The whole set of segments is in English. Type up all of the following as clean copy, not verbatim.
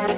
So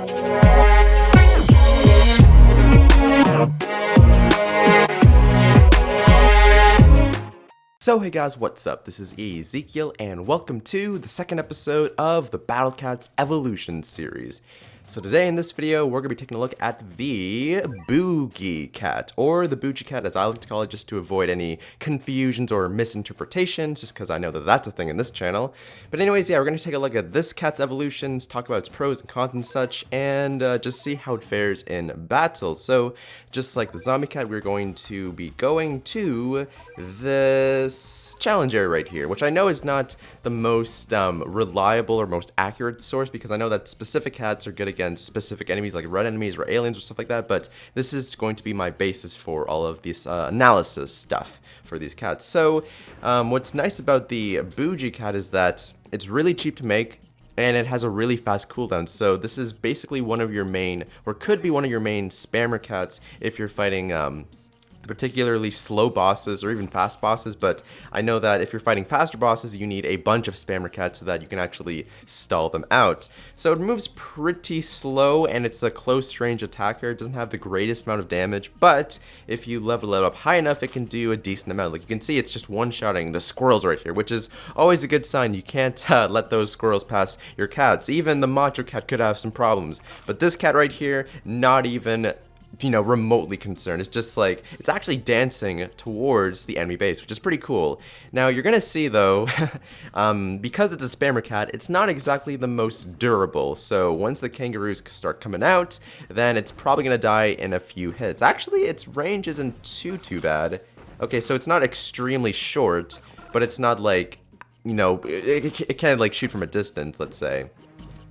hey guys, what's up? This is Ezekiel and welcome to the second episode of the Battle Cats Evolution series. So today in this video, we're going to be taking a look at the Boogie Cat, or the Boogie Cat as I like to call it, just to avoid any confusions or misinterpretations, just because I know that that's a thing in this channel. But anyways, yeah, we're going to take a look at this cat's evolutions, talk about its pros and cons and such, and just see how it fares in battle. So just like the Zombie Cat, we're going to be going to this challenge area right here, which I know is not the most reliable or most accurate source, because I know that specific cats are good against specific enemies like red enemies or aliens or stuff like that, but this is going to be my basis for all of this analysis stuff for these cats. So what's nice about the Boogie Cat is that it's really cheap to make, and it has a really fast cooldown. So this is basically one of your main, or could be one of your main spammer cats if you're fighting particularly slow bosses or even fast bosses, but I know that if you're fighting faster bosses, you need a bunch of spammer cats so that you can actually stall them out. So it moves pretty slow, and it's a close range attacker. It doesn't have the greatest amount of damage, but if you level it up high enough, it can do a decent amount. Like you can see, it's just one-shotting the squirrels right here, which is always a good sign. You can't let those squirrels pass your cats. Even the Macho Cat could have some problems, but this cat right here, not even remotely concerned. It's just like, it's actually dancing towards the enemy base, which is pretty cool. Now, you're gonna see though, because it's a spammer cat, it's not exactly the most durable. So once the kangaroos start coming out, then it's probably gonna die in a few hits. Actually, its range isn't too bad. Okay, so it's not extremely short, but it's not like, it can like shoot from a distance, let's say.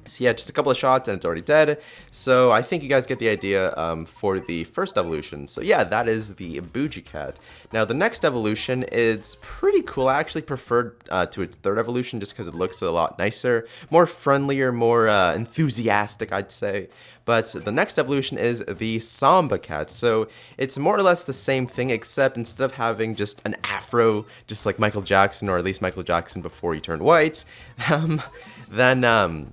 So yeah, just a couple of shots and it's already dead. So I think you guys get the idea for the first evolution. So yeah, that is the Boogie Cat. Now the next evolution is pretty cool. I actually preferred to its third evolution just because it looks a lot nicer, more friendlier, more enthusiastic, I'd say. But the next evolution is the Samba Cat. So it's more or less the same thing, except instead of having just an afro, just like Michael Jackson, or at least Michael Jackson before he turned white, then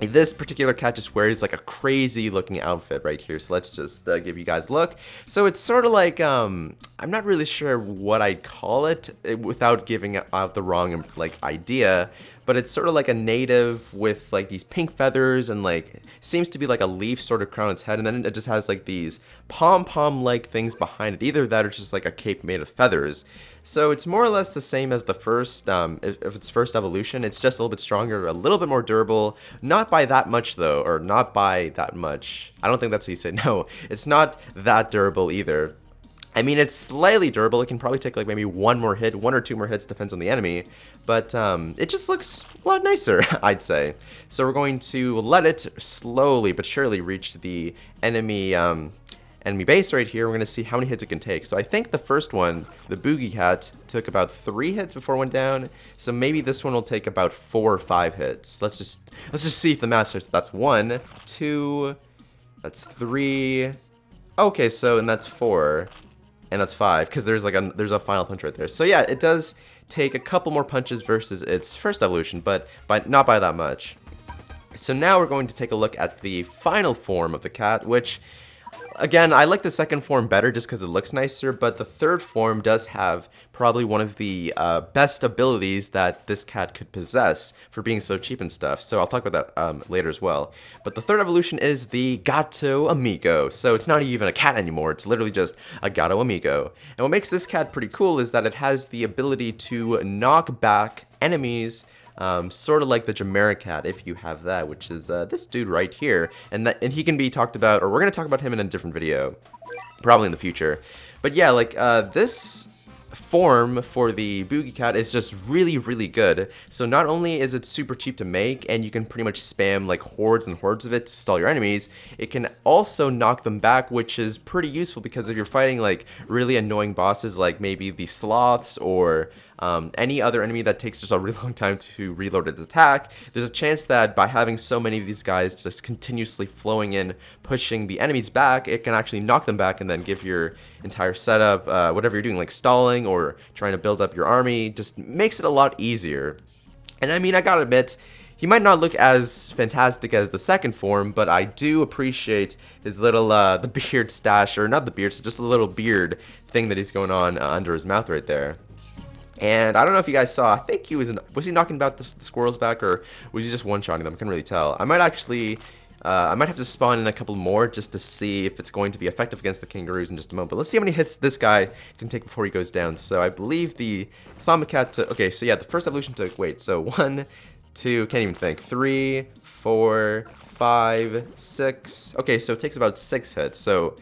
this particular cat just wears like a crazy looking outfit right here. So let's just give you guys a look. So it's sort of like, I'm not really sure what I'd call it without giving out the wrong idea, but it's sort of like a native with like these pink feathers and like seems to be like a leaf sort of crown its head, and then it just has like these pom-pom like things behind it. Either that or just like a cape made of feathers. So it's more or less the same as the first, if it's first evolution. It's just a little bit stronger, a little bit more durable. Not by that much though, or not by that much. I don't think that's how you say it. No, it's not that durable either. I mean, it's slightly durable. It can probably take like maybe one or two more hits, depends on the enemy. But it just looks a lot nicer, I'd say. So we're going to let it slowly but surely reach the enemy base right here. We're going to see how many hits it can take. So I think the first one, the Boogie Cat, took about 3 hits before it went down. So maybe this one will take about 4 or 5 hits. Let's just see if the math starts. That's 1, 2, that's 3. Okay, so and that's 4. And that's 5, because there's a final punch right there. So yeah, it does take a couple more punches versus its first evolution, but not by that much. So now we're going to take a look at the final form of the cat, which, again, I like the second form better just because it looks nicer, but the third form does have probably one of the best abilities that this cat could possess for being so cheap and stuff. So I'll talk about that later as well. But the third evolution is the Gato Amigo. So it's not even a cat anymore. It's literally just a Gato Amigo. And what makes this cat pretty cool is that it has the ability to knock back enemies, sort of like the Jamaica Cat, if you have that, which is this dude right here, and he can be talked about, or we're gonna talk about him in a different video, probably in the future. But yeah, like this form for the Boogie Cat is just really good. So not only is it super cheap to make, and you can pretty much spam like hordes and hordes of it to stall your enemies, it can also knock them back, which is pretty useful because if you're fighting like really annoying bosses like maybe the sloths or any other enemy that takes just a really long time to reload its attack, there's a chance that by having so many of these guys just continuously flowing in, pushing the enemies back, it can actually knock them back and then give your entire setup, whatever you're doing, like stalling or trying to build up your army, just makes it a lot easier. And I mean, I gotta admit, He might not look as fantastic as the second form, but I do appreciate his little, the beard stash, or not the beard, so just a little beard thing that he's going on under his mouth right there. And I don't know if you guys saw, I think he was he knocking about the squirrels back, or was he just one-shotting them? I couldn't really tell. I might actually, I might have to spawn in a couple more just to see if it's going to be effective against the kangaroos in just a moment. But let's see how many hits this guy can take before he goes down. So I believe the Samba Cat took, okay, so yeah, the first evolution took, wait, so 1, 2, can't even think, 3, 4, 5, 6, okay, so it takes about 6 hits. So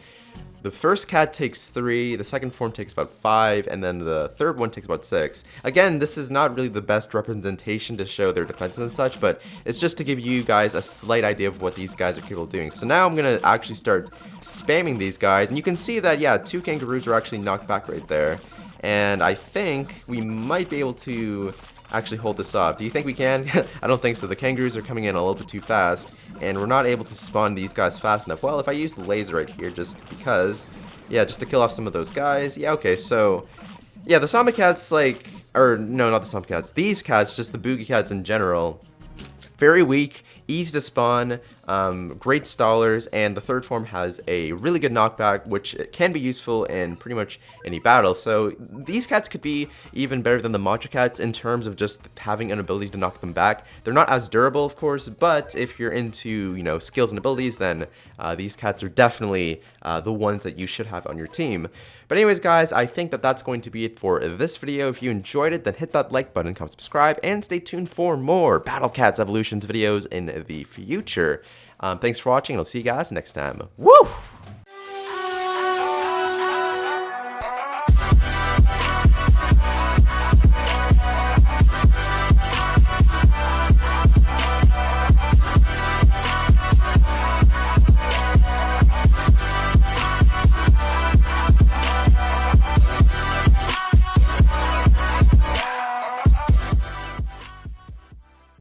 the first cat takes 3, the second form takes about 5, and then the third one takes about 6. Again, this is not really the best representation to show their defenses and such, but it's just to give you guys a slight idea of what these guys are capable of doing. So now I'm going to actually start spamming these guys, and you can see that, yeah, 2 kangaroos are actually knocked back right there. And I think we might be able to actually hold this off. Do you think we can? I don't think so. The kangaroos are coming in a little bit too fast, and we're not able to spawn these guys fast enough. Well, if I use the laser right here, just because, yeah, just to kill off some of those guys. Yeah, okay, so, yeah, the Samba Cats, like, or, no, not the Samba Cats. These cats, just the Boogie Cats in general, very weak, easy to spawn, great stallers, and the third form has a really good knockback, which can be useful in pretty much any battle. So these cats could be even better than the Macho Cats in terms of just having an ability to knock them back. They're not as durable, of course, but if you're into, you know, skills and abilities, then these cats are definitely the ones that you should have on your team. But anyways, guys, I think that that's going to be it for this video. If you enjoyed it, then hit that like button, comment, subscribe, and stay tuned for more Battle Cats Evolutions videos in the future. Thanks for watching, and I'll see you guys next time. Woo!